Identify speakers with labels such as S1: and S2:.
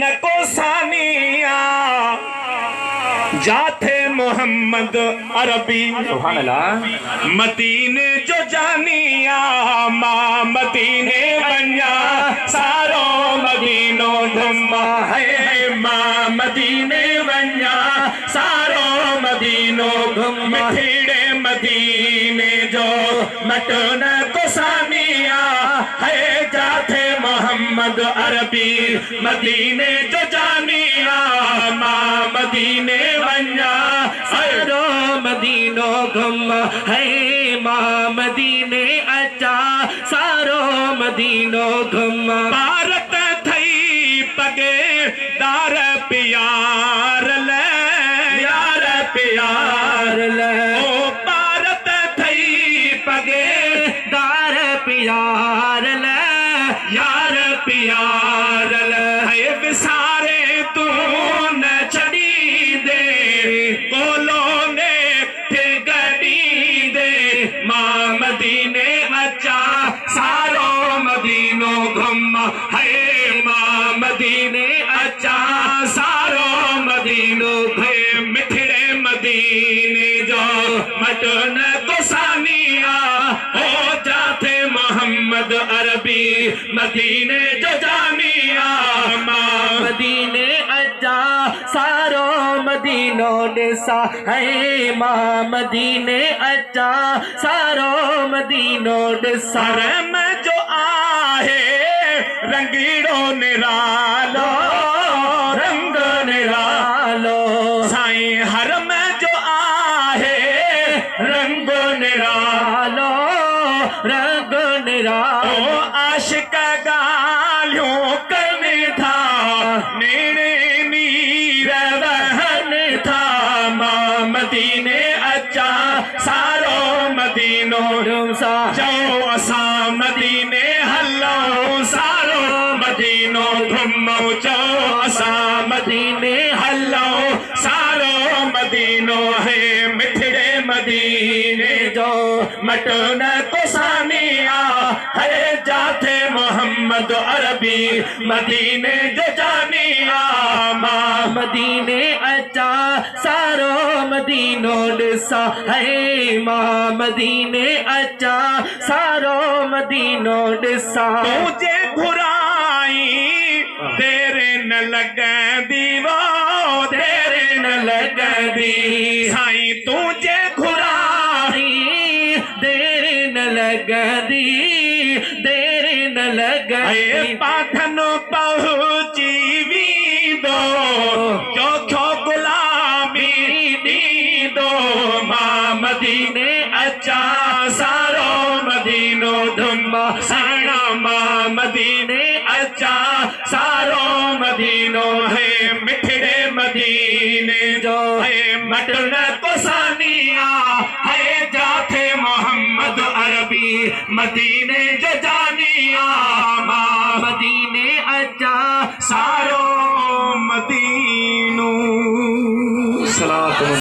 S1: नको सानिया जाथे मोहम्मद अरबी सुभान अल्लाह मदीने जो जानिया माँ मदीने बन्या सारो मदीनो घुमा है माँ मदीने बन्या सारो मदीनो घुम मिठड़े मदीने जो मटन को सानिया है जाथे मोहम्मद अरबी मदीने जो जानिया माँ मदीने बन्या सारो मदीनो घुम है माँ मदीने अचा सारो मदीनो घुम भारत थई पगे दार प्यार ले यार प्यार ले ओ भारत थई पगे दार प्यार ले यार प्यार ले है विसारे तू न छड़ी दे कोलों ने गड़ी दे माँ मदीने अचा सारो मदीनो घुम है माँ मदीने अचा सारो मदीनो है मिठड़े मदीने जो मटन को सानिया हो जाते मोहम्मद अरबी मदीने जो जानिया माँ मदीने अचा सारो मदीनो डिसा है माँ मदीने अचा सारो मदीनो डिसा में जो आहे रंगीड़ो निरालो रंग निरालो साईं हर में जो आहे रंग निरालो रंग निरालो आशिक गालियों करने था नेड़े नीर वहन था माँ मदीने अचा सारो मदीनो सा जाओ असा मदीने हलो सारो मदीनो घुमो जाओ असा मदीने हलो सारो मदीनो है मिठड़े मदीने जो मटन को सानिया है जाते मोहम्मद अरबी मदीने जो जानिया माँ मदीने अचा सारो मदीनो डिसा है माँ मदीने अचा सारो मदीनो डिसा तुझे घुराई तेरे न लगदी वो तेरे न लगदी साईं तुझे घुराई तेरे न लगदी तेरे न लगदी पाठन पहुँची भी दो जो खो गुलामी दी दो माँ मदीने अचा सारो मदीनो धुम्बा साना माँ मदीने अचा सारो मदीनो है मिठड़े मदीने जो है मटन को सानिया है जाते मोहम्मद अरबी मदीने जो जानिया माँ मदीने अचा